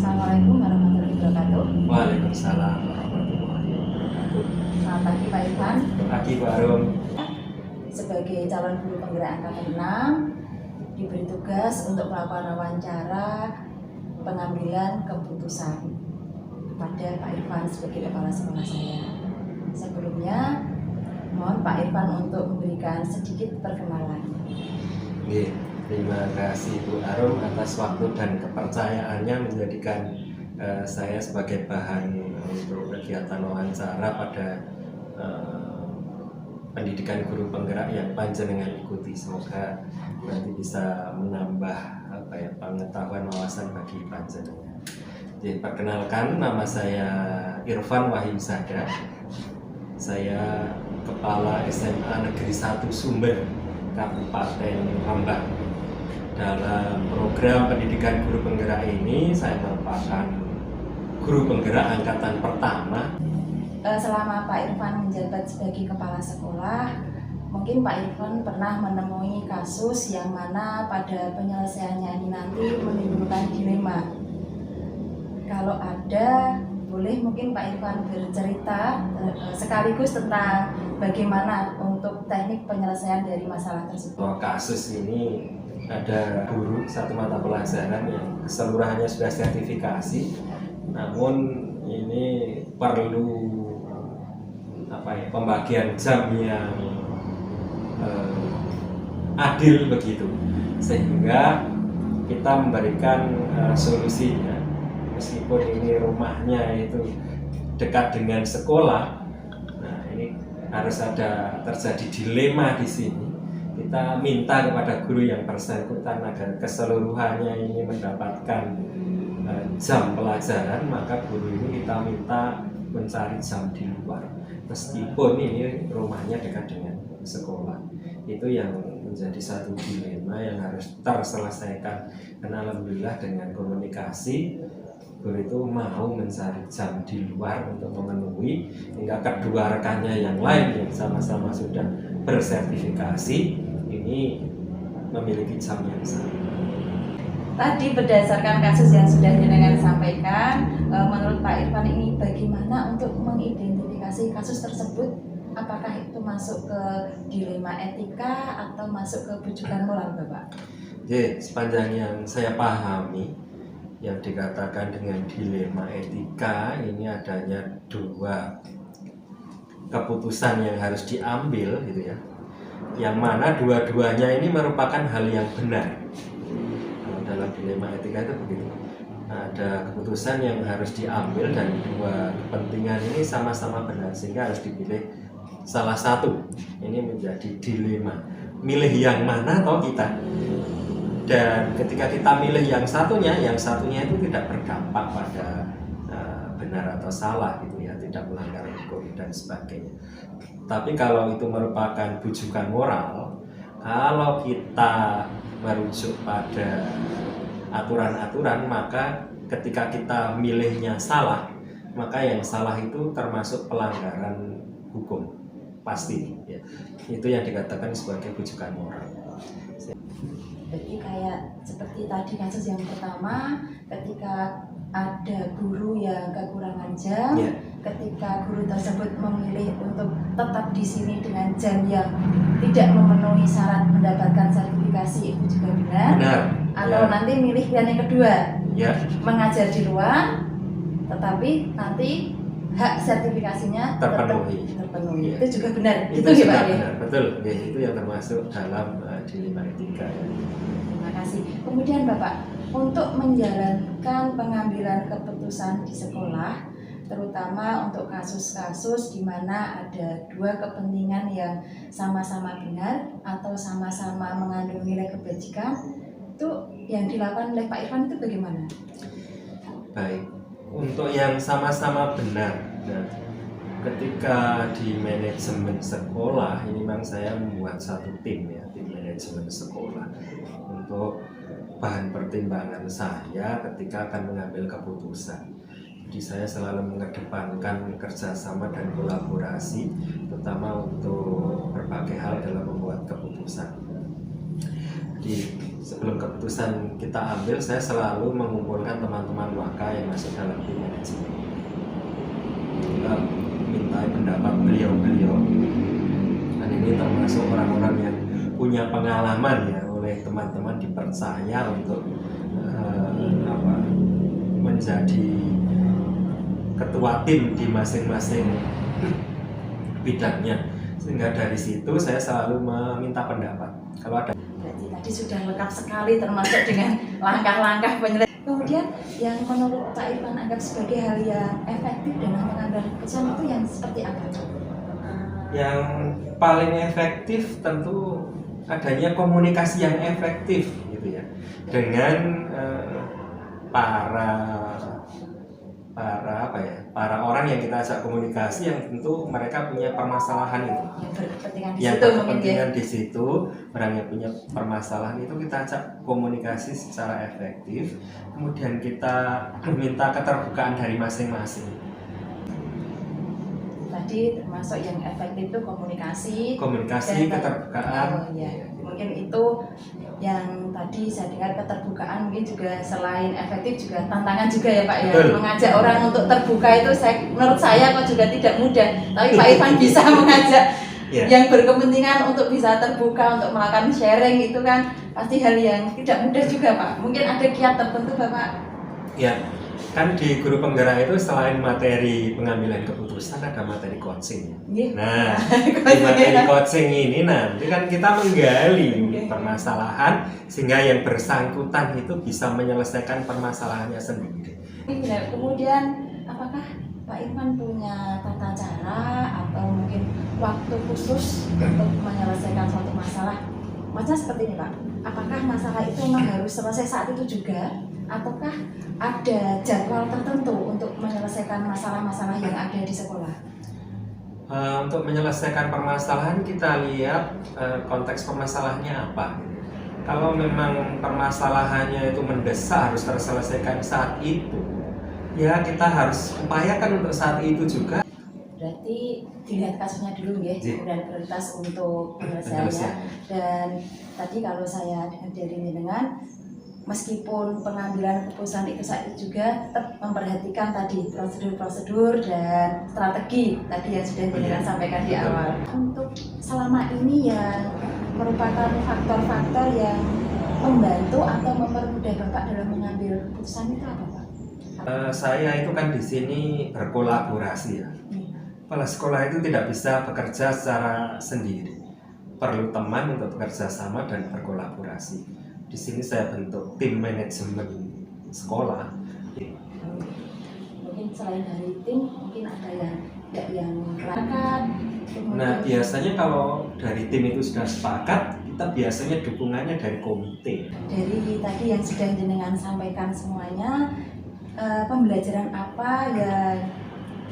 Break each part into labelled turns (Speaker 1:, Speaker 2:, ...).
Speaker 1: Assalamualaikum warahmatullahi wabarakatuh.
Speaker 2: Waalaikumsalam warahmatullahi wabarakatuh.
Speaker 1: Selamat pagi Pak Irfan.
Speaker 2: Pagi Pak Arum.
Speaker 1: Sebagai calon guru penggerak angkatan 6, diberi tugas untuk melakukan wawancara pengambilan keputusan kepada Pak Irfan sebagai kepala sekolah saya. Sebelumnya, mohon Pak Irfan untuk memberikan sedikit perkenalan.
Speaker 2: Terima kasih Bu Arum atas waktu dan kepercayaannya menjadikan saya sebagai bahan untuk kegiatan wawancara pada pendidikan guru penggerak yang panjenengan ikuti. Semoga nanti bisa menambah pengetahuan wawasan bagi panjenengan. Jadi perkenalkan, nama saya Irfan Wahyu Sada. Saya Kepala SMA Negeri 1 Sumber, Kabupaten Rembang. Dalam program pendidikan guru penggerak ini, saya merupakan guru penggerak angkatan pertama.
Speaker 1: Selama Pak Irfan menjabat sebagai kepala sekolah, mungkin Pak Irfan pernah menemui kasus yang mana pada penyelesaiannya ini nanti menimbulkan dilema. Kalau ada, boleh mungkin Pak Irfan bercerita sekaligus tentang bagaimana untuk teknik penyelesaian dari masalah tersebut.
Speaker 2: Kasus ini ada guru satu mata pelajaran yang keseluruhannya sudah sertifikasi, namun ini perlu pembagian jam yang adil begitu, sehingga kita memberikan solusinya. Meskipun ini rumahnya itu dekat dengan sekolah, nah ini harus ada terjadi dilema di sini. Kita minta kepada guru yang bersangkutan agar keseluruhannya ini mendapatkan jam pelajaran, maka guru ini kita minta mencari jam di luar, meskipun ini rumahnya dekat dengan sekolah. Itu yang menjadi satu dilema yang harus terselesaikan. Dan alhamdulillah dengan komunikasi, guru itu mau mencari jam di luar untuk memenuhi, hingga kedua rekannya yang lain yang sama-sama sudah bersertifikasi ini memiliki jam yang sama.
Speaker 1: Tadi berdasarkan kasus yang sudah jenengan sampaikan, menurut Pak Irfan ini bagaimana untuk mengidentifikasi kasus tersebut? Apakah itu masuk ke dilema etika atau masuk ke bujukan moral, Bapak?
Speaker 2: Sepanjang yang saya pahami, yang dikatakan dengan dilema etika ini adanya dua keputusan yang harus diambil, gitu ya. Yang mana dua-duanya ini merupakan hal yang benar. Dalam dilema etika itu begitu, ada keputusan yang harus diambil dan dua kepentingan ini sama-sama benar, sehingga harus dipilih salah satu. Ini menjadi dilema, milih yang mana atau kita. Dan ketika kita milih yang satunya itu tidak berdampak pada benar atau salah, gitu ya, tidak melanggar hukum dan sebagainya. Tapi kalau itu merupakan bujukan moral, kalau kita merujuk pada aturan-aturan, maka ketika kita milihnya salah, maka yang salah itu termasuk pelanggaran hukum, pasti ya. Itu yang dikatakan sebagai bujukan moral.
Speaker 1: Jadi kayak seperti tadi kasus yang pertama, ketika ada guru yang kekurangan jam, ketika guru tersebut memilih untuk tetap di sini dengan jam yang tidak memenuhi syarat mendapatkan sertifikasi, itu juga benar. Atau nanti milih yang kedua, mengajar di luar, tetapi nanti hak sertifikasinya terpenuhi. Itu juga benar. Itu ya Pak?
Speaker 2: Betul. Itu yang termasuk dalam dilema etika.
Speaker 1: Terima kasih. Kemudian Bapak, untuk menjalankan pengambilan keputusan di sekolah, terutama untuk kasus-kasus di mana ada dua kepentingan yang sama-sama benar atau sama-sama mengandung nilai kebajikan, itu yang dilakukan oleh Pak Irfan itu bagaimana?
Speaker 2: Baik, untuk yang sama-sama benar, ketika di manajemen sekolah ini memang saya membuat satu tim ya, tim manajemen sekolah untuk bahan pertimbangan saya ketika akan mengambil keputusan. Jadi saya selalu mengedepankan kerjasama dan kolaborasi, terutama untuk berbagai hal dalam membuat keputusan. Jadi sebelum keputusan kita ambil, saya selalu mengumpulkan teman-teman waka yang masuk dalam tim manajemen. Kita minta pendapat beliau-beliau, dan ini termasuk orang-orang yang punya pengalaman ya, oleh teman-teman dipercaya untuk menjadi ketua tim di masing-masing bidangnya. Sehingga dari situ saya selalu meminta pendapat. Kalau ada.
Speaker 1: Berarti tadi sudah lengkap sekali termasuk dengan langkah-langkah penyelesaian. Kemudian yang menurut Pak Irfan anggap sebagai hal yang efektif dalam mengambil keputusan itu yang seperti apa?
Speaker 2: Yang paling efektif tentu adanya komunikasi yang efektif gitu ya, dengan para orang yang kita ajak komunikasi, yang tentu mereka punya permasalahan itu, yang berkepentingan di situ, orang yang punya permasalahan itu kita ajak komunikasi secara efektif, kemudian kita minta keterbukaan dari masing-masing.
Speaker 1: Tadi termasuk yang efektif itu komunikasi,
Speaker 2: keterbukaan.
Speaker 1: Mungkin itu yang tadi saya dengar, keterbukaan mungkin juga selain efektif juga tantangan juga ya Pak.
Speaker 2: Betul.
Speaker 1: Ya, mengajak orang untuk terbuka itu menurut saya kok juga tidak mudah, tapi Pak Irfan bisa mengajak yang berkepentingan untuk bisa terbuka untuk melakukan sharing, itu kan pasti hal yang tidak mudah juga Pak. Mungkin ada kiat tertentu Bapak?
Speaker 2: Ya, kan di guru penggerak itu selain materi pengambilan keputusan ada materi coaching. Nah, di materi coaching ini nanti kan kita menggali permasalahan sehingga yang bersangkutan itu bisa menyelesaikan permasalahannya sendiri.
Speaker 1: Kemudian apakah Pak Irfan punya tata cara atau mungkin waktu khusus untuk menyelesaikan suatu masalah? Macam seperti ini Pak, apakah masalah itu memang harus selesai saat itu juga, ataukah ada jadwal tertentu untuk menyelesaikan masalah-masalah yang ada di sekolah?
Speaker 2: Untuk menyelesaikan permasalahan kita lihat konteks permasalahannya apa. Kalau memang permasalahannya itu mendesak harus terselesaikan saat itu, ya kita harus upayakan untuk saat itu juga.
Speaker 1: Berarti dilihat kasusnya dulu ya, kemudian prioritas untuk penyelesaiannya. Dan tadi kalau saya dengar dari dengan meskipun pengambilan keputusan itu saat itu juga tetap memperhatikan tadi prosedur-prosedur dan strategi tadi yang sudah Jenengan sampaikan di awal. Untuk selama ini yang merupakan faktor-faktor yang membantu atau mempermudah Bapak dalam mengambil keputusan itu apa Pak?
Speaker 2: Saya itu kan di sini berkolaborasi ya. Kepala sekolah itu tidak bisa bekerja secara sendiri, perlu teman untuk bekerja sama dan berkolaborasi. Di sini saya bentuk tim manajemen sekolah.
Speaker 1: Mungkin selain dari tim, mungkin ada yang sepakat.
Speaker 2: Nah, biasanya kalau dari tim itu sudah sepakat, kita biasanya dukungannya dari komite.
Speaker 1: Dari tadi yang sudah Jenengan sampaikan semuanya, pembelajaran apa yang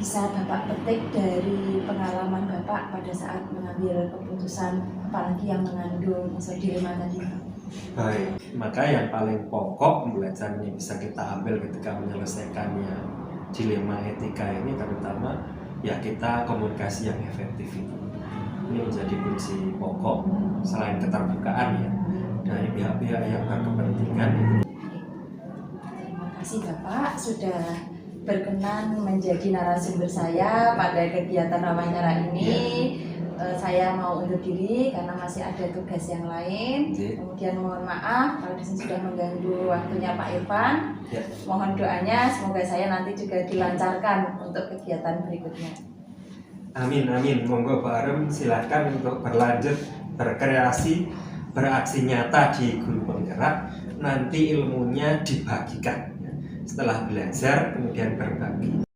Speaker 1: bisa Bapak petik dari pengalaman Bapak pada saat mengambil keputusan, apalagi yang mengandung unsur dilema tadi?
Speaker 2: Baik, maka yang paling pokok pembelajaran yang bisa kita ambil ketika menyelesaikannya dilema etika ini, terutama ya kita komunikasi yang efektif itu. Ini menjadi kunci pokok selain keterbukaan ya dari pihak-pihak yang berkepentingan itu.
Speaker 1: Terima kasih Bapak sudah berkenan menjadi narasumber saya pada kegiatan Ramayana ini. Saya mau undur diri karena masih ada tugas yang lain. Kemudian mohon maaf kalau di sini sudah mengganggu waktunya Pak Irfan. Mohon doanya semoga saya nanti juga dilancarkan untuk kegiatan berikutnya.
Speaker 2: Amin, amin. Monggo Pak Arum silakan untuk berlanjut berkreasi, beraksi nyata di guru penggerak. Nanti ilmunya dibagikan. Setelah belajar kemudian berbagi.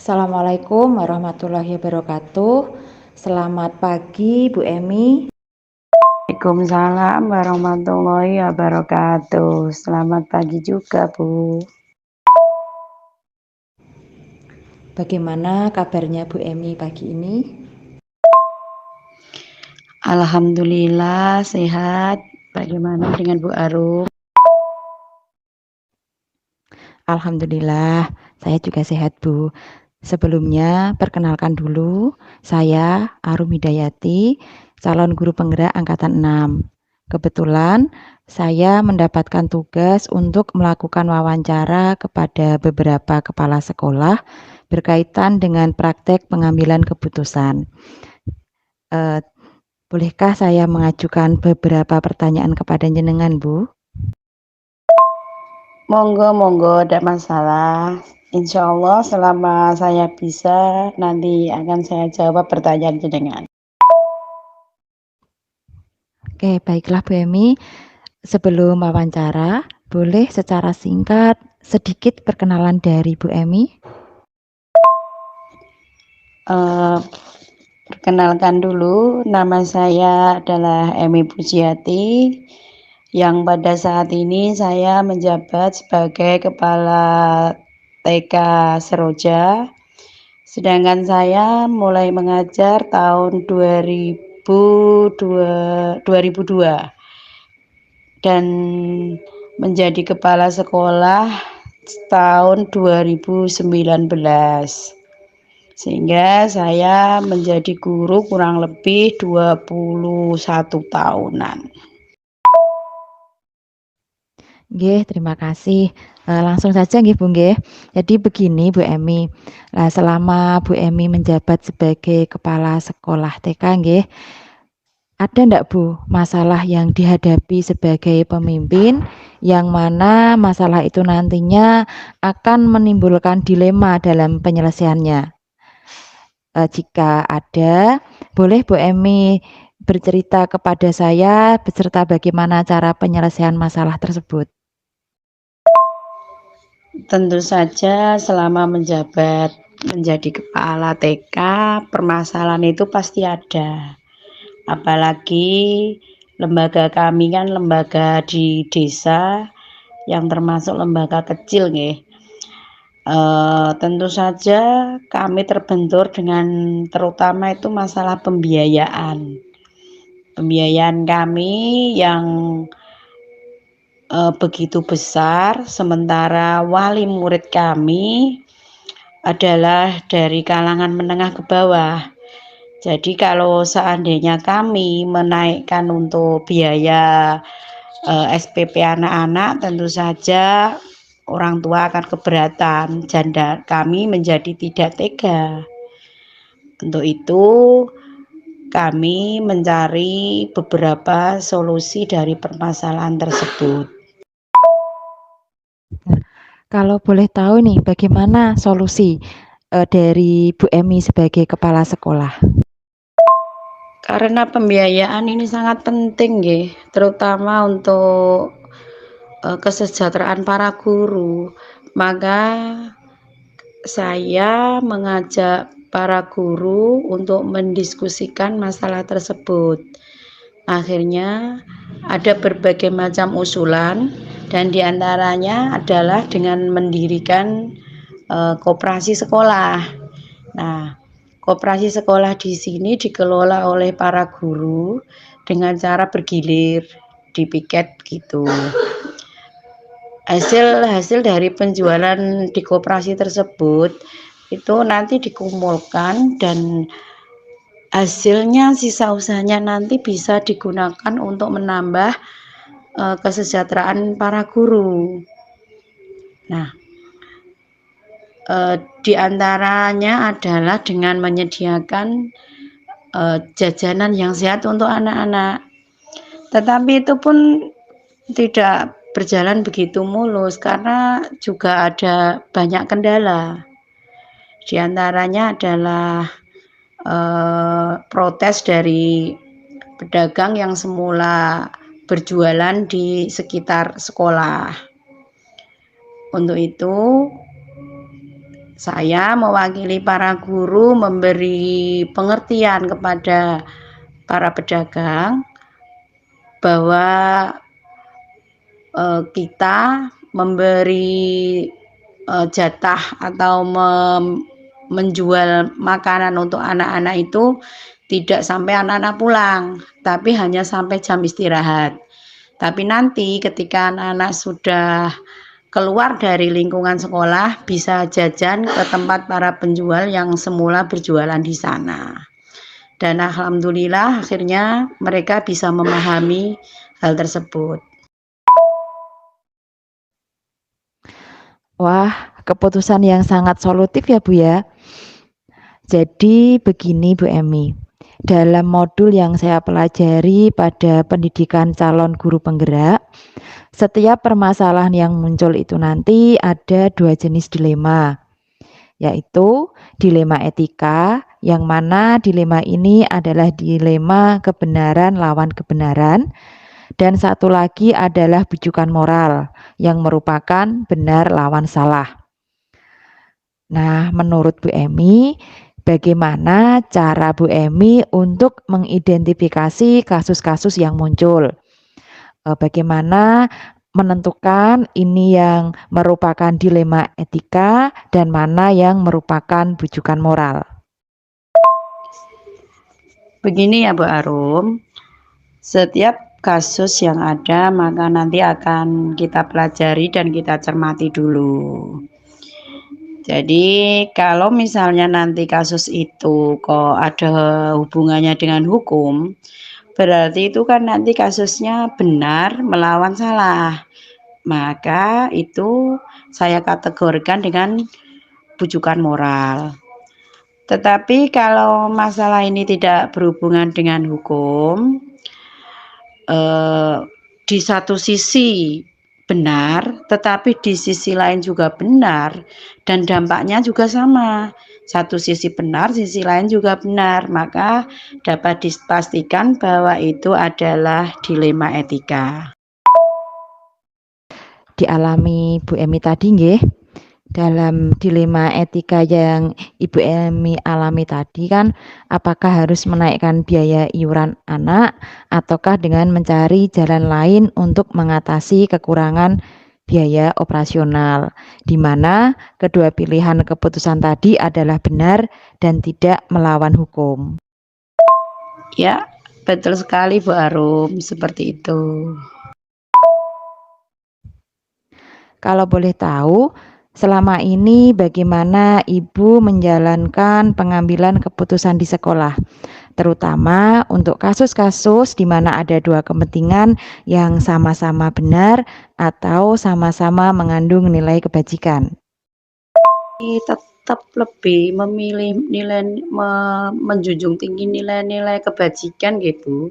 Speaker 3: Assalamualaikum warahmatullahi wabarakatuh. Selamat pagi Bu Emi.
Speaker 4: Waalaikumsalam warahmatullahi wabarakatuh. Selamat pagi juga Bu.
Speaker 3: Bagaimana kabarnya Bu Emi pagi ini?
Speaker 4: Alhamdulillah sehat. Bagaimana dengan Bu Arum?
Speaker 3: Alhamdulillah, saya juga sehat, Bu. Sebelumnya, perkenalkan dulu, saya Arum Hidayati, calon guru penggerak angkatan 6. Kebetulan, saya mendapatkan tugas untuk melakukan wawancara kepada beberapa kepala sekolah berkaitan dengan praktek pengambilan keputusan. Bolehkah saya mengajukan beberapa pertanyaan kepada jenengan, Bu?
Speaker 4: Monggo, tidak masalah. Insya Allah selama saya bisa, nanti akan saya jawab pertanyaan jenengan.
Speaker 3: Oke, baiklah Bu Emi. Sebelum wawancara, boleh secara singkat sedikit perkenalan dari Bu Emi?
Speaker 4: Perkenalkan dulu, nama saya adalah Emi Pujiati, yang pada saat ini saya menjabat sebagai Kepala TK Seroja. Sedangkan saya mulai mengajar tahun 2002 dan menjadi kepala sekolah tahun 2019. Sehingga saya menjadi guru kurang lebih 21 tahunan.
Speaker 3: Nggih, terima kasih. Langsung saja nggih Bu nggih. Jadi begini Bu Emi, selama Bu Emi menjabat sebagai kepala sekolah TK nggih, ada ndak Bu masalah yang dihadapi sebagai pemimpin yang mana masalah itu nantinya akan menimbulkan dilema dalam penyelesaiannya? Jika ada, boleh Bu Emi bercerita kepada saya beserta bagaimana cara penyelesaian masalah tersebut.
Speaker 4: Tentu saja selama menjabat menjadi kepala TK, permasalahan itu pasti ada. Apalagi lembaga kami kan lembaga di desa yang termasuk lembaga kecil nggih. Tentu saja kami terbentur dengan terutama itu masalah pembiayaan. Pembiayaan kami yang begitu besar, sementara wali murid kami adalah dari kalangan menengah ke bawah. Jadi kalau seandainya kami menaikkan untuk biaya SPP anak-anak, tentu saja orang tua akan keberatan dan kami menjadi tidak tega. Untuk itu kami mencari beberapa solusi dari permasalahan tersebut.
Speaker 3: Kalau boleh tahu nih, bagaimana solusi dari Bu Emi sebagai kepala sekolah?
Speaker 4: Karena pembiayaan ini sangat penting nggih, terutama untuk kesejahteraan para guru. Maka saya mengajak para guru untuk mendiskusikan masalah tersebut. Akhirnya ada berbagai macam usulan dan diantaranya adalah dengan mendirikan koperasi sekolah. Nah, koperasi sekolah di sini dikelola oleh para guru dengan cara bergilir di piket gitu. Hasil dari penjualan di koperasi tersebut itu nanti dikumpulkan dan hasilnya sisa usahanya nanti bisa digunakan untuk menambah kesejahteraan para guru. Nah, di antaranya adalah dengan menyediakan jajanan yang sehat untuk anak-anak. Tetapi itu pun tidak berjalan begitu mulus karena juga ada banyak kendala. Di antaranya adalah protes dari pedagang yang semula berjualan di sekitar sekolah. Untuk itu, saya mewakili para guru memberi pengertian kepada para pedagang bahwa kita memberi jatah atau menjual makanan untuk anak-anak itu tidak sampai anak-anak pulang, tapi hanya sampai jam istirahat. Tapi nanti ketika anak-anak sudah keluar dari lingkungan sekolah, bisa jajan ke tempat para penjual yang semula berjualan di sana. Dan alhamdulillah akhirnya mereka bisa memahami hal tersebut.
Speaker 3: Wah, keputusan yang sangat solutif ya Bu ya. Jadi begini Bu Emi, dalam modul yang saya pelajari pada pendidikan calon guru penggerak, setiap permasalahan yang muncul itu nanti ada 2 jenis dilema, yaitu dilema etika, yang mana dilema ini adalah dilema kebenaran lawan kebenaran, dan satu lagi adalah bujukan moral, yang merupakan benar lawan salah. Nah, menurut Bu Emi, bagaimana cara Bu Emi untuk mengidentifikasi kasus-kasus yang muncul? Bagaimana menentukan ini yang merupakan dilema etika dan mana yang merupakan bujukan moral?
Speaker 4: Begini ya Bu Arum, setiap kasus yang ada maka nanti akan kita pelajari dan kita cermati dulu. Jadi kalau misalnya nanti kasus itu kok ada hubungannya dengan hukum, berarti itu kan nanti kasusnya benar melawan salah. Maka itu saya kategorikan dengan bujukan moral. Tetapi kalau masalah ini tidak berhubungan dengan hukum, di satu sisi benar, tetapi di sisi lain juga benar, dan dampaknya juga sama. Satu sisi benar, sisi lain juga benar, maka dapat dipastikan bahwa itu adalah dilema etika.
Speaker 3: Dialami Bu Emi tadi nggih. Dalam dilema etika yang Ibu Emi alami tadi kan, apakah harus menaikkan biaya iuran anak ataukah dengan mencari jalan lain untuk mengatasi kekurangan biaya operasional, di mana kedua pilihan keputusan tadi adalah benar dan tidak melawan hukum.
Speaker 4: Ya, betul sekali Bu Arum, seperti itu.
Speaker 3: Kalau boleh tahu, selama ini bagaimana Ibu menjalankan pengambilan keputusan di sekolah, terutama untuk kasus-kasus di mana ada 2 kepentingan yang sama-sama benar atau sama-sama mengandung nilai kebajikan?
Speaker 4: Tetap lebih memilih menjunjung tinggi nilai-nilai kebajikan gitu.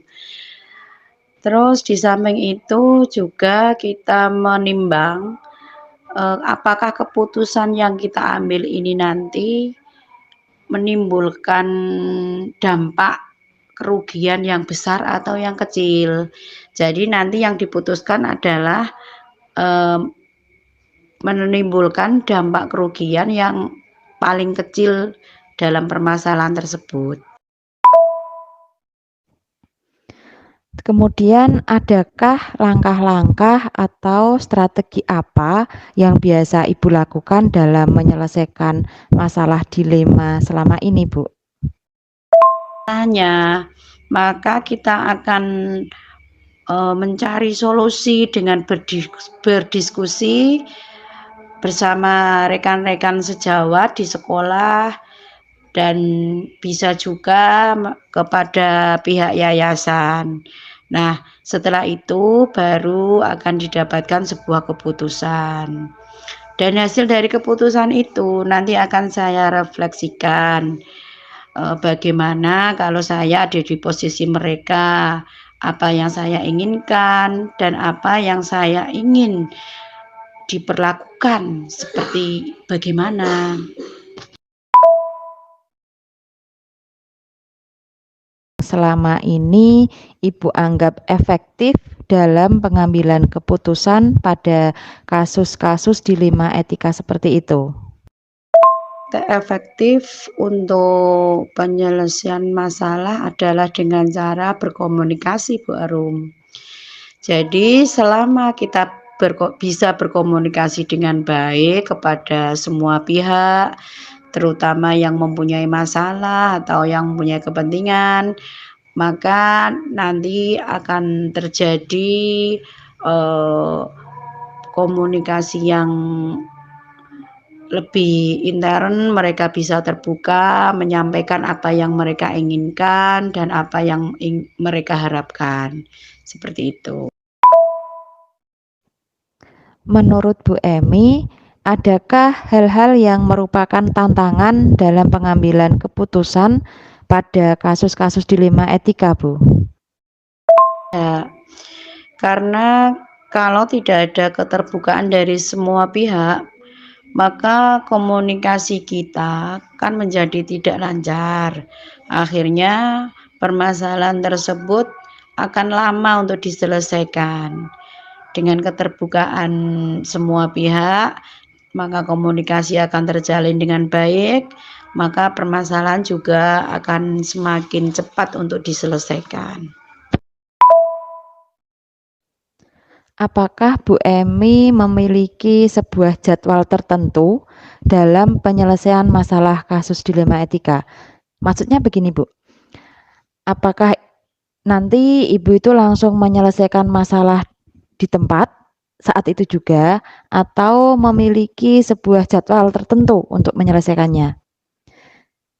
Speaker 4: Terus di samping itu juga kita menimbang apakah keputusan yang kita ambil ini nanti menimbulkan dampak kerugian yang besar atau yang kecil. Jadi nanti yang diputuskan adalah menimbulkan dampak kerugian yang paling kecil dalam permasalahan tersebut.
Speaker 3: Kemudian adakah langkah-langkah atau strategi apa yang biasa Ibu lakukan dalam menyelesaikan masalah dilema selama ini, Bu?
Speaker 4: Maka kita akan mencari solusi dengan berdiskusi bersama rekan-rekan sejawat di sekolah dan bisa juga kepada pihak yayasan. Nah, setelah itu baru akan didapatkan sebuah keputusan. Dan hasil dari keputusan itu nanti akan saya refleksikan bagaimana kalau saya ada di posisi mereka, apa yang saya inginkan dan apa yang saya ingin diperlakukan seperti bagaimana.
Speaker 3: Selama ini Ibu anggap efektif dalam pengambilan keputusan pada kasus-kasus dilema etika seperti itu?
Speaker 4: Efektif untuk penyelesaian masalah adalah dengan cara berkomunikasi, Bu Arum. Jadi selama kita bisa berkomunikasi dengan baik kepada semua pihak, terutama yang mempunyai masalah atau yang mempunyai kepentingan, maka nanti akan terjadi komunikasi yang lebih intern, mereka bisa terbuka menyampaikan apa yang mereka inginkan dan apa yang mereka harapkan, seperti itu.
Speaker 3: Menurut Bu Emi, adakah hal-hal yang merupakan tantangan dalam pengambilan keputusan pada kasus-kasus dilema etika, Bu?
Speaker 4: Ya, karena kalau tidak ada keterbukaan dari semua pihak, maka komunikasi kita kan menjadi tidak lancar. Akhirnya permasalahan tersebut akan lama untuk diselesaikan. Dengan keterbukaan semua pihak, maka komunikasi akan terjalin dengan baik, maka permasalahan juga akan semakin cepat untuk diselesaikan.
Speaker 3: Apakah Bu Emi memiliki sebuah jadwal tertentu dalam penyelesaian masalah kasus dilema etika? Maksudnya begini, Bu. Apakah nanti Ibu itu langsung menyelesaikan masalah di tempat saat itu juga atau memiliki sebuah jadwal tertentu untuk menyelesaikannya?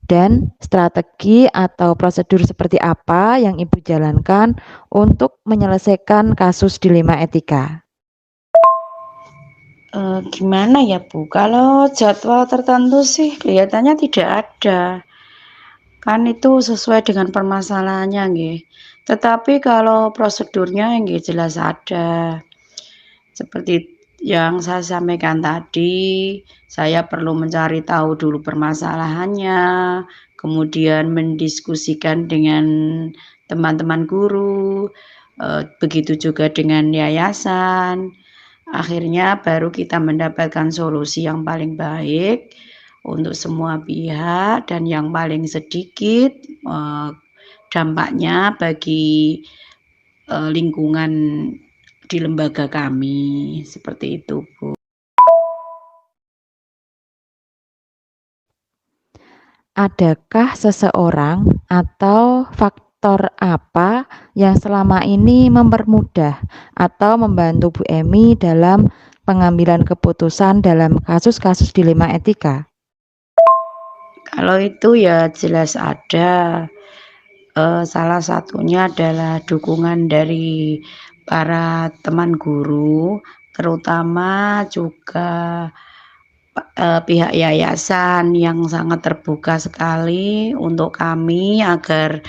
Speaker 3: Dan strategi atau prosedur seperti apa yang Ibu jalankan untuk menyelesaikan kasus dilema etika?
Speaker 4: Gimana ya Bu, kalau jadwal tertentu sih kelihatannya tidak ada. Kan itu sesuai dengan permasalahannya nggih. Tetapi kalau prosedurnya nggih jelas ada. Seperti yang saya sampaikan tadi, saya perlu mencari tahu dulu permasalahannya, kemudian mendiskusikan dengan teman-teman guru, begitu juga dengan yayasan. Akhirnya baru kita mendapatkan solusi yang paling baik untuk semua pihak dan yang paling sedikit dampaknya bagi lingkungan di lembaga kami, seperti itu Bu.
Speaker 3: Adakah seseorang atau faktor apa yang selama ini mempermudah atau membantu Bu Emi dalam pengambilan keputusan dalam kasus-kasus dilema etika?
Speaker 4: Kalau itu ya jelas ada. Salah satunya adalah dukungan dari para teman guru, terutama juga pihak yayasan yang sangat terbuka sekali untuk kami agar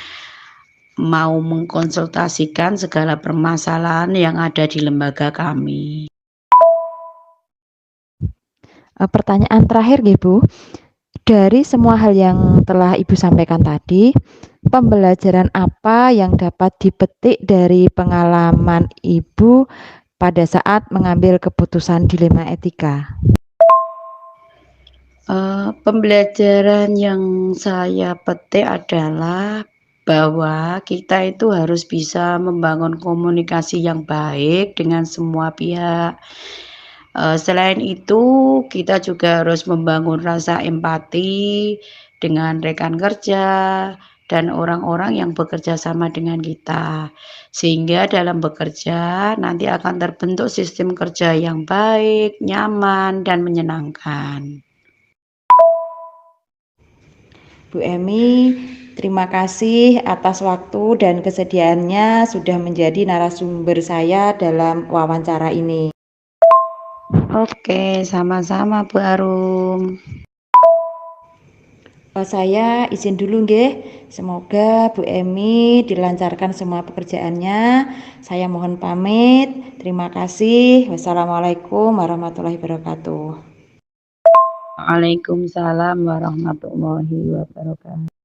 Speaker 4: mau mengkonsultasikan segala permasalahan yang ada di lembaga kami.
Speaker 3: Pertanyaan terakhir nggih Bu, dari semua hal yang telah Ibu sampaikan tadi, pembelajaran apa yang dapat dipetik dari pengalaman Ibu pada saat mengambil keputusan dilema etika?
Speaker 4: Pembelajaran yang saya petik adalah bahwa kita itu harus bisa membangun komunikasi yang baik dengan semua pihak. Selain itu, kita juga harus membangun rasa empati dengan rekan kerja dan orang-orang yang bekerja sama dengan kita. Sehingga dalam bekerja nanti akan terbentuk sistem kerja yang baik, nyaman, dan menyenangkan.
Speaker 3: Bu Emi, terima kasih atas waktu dan kesediaannya sudah menjadi narasumber saya dalam wawancara ini.
Speaker 4: Oke, sama-sama Bu Arum.
Speaker 3: Saya izin dulu nggih. Semoga Bu Emi dilancarkan semua pekerjaannya. Saya mohon pamit. Terima kasih. Wassalamualaikum warahmatullahi wabarakatuh.
Speaker 4: Waalaikumsalam warahmatullahi wabarakatuh.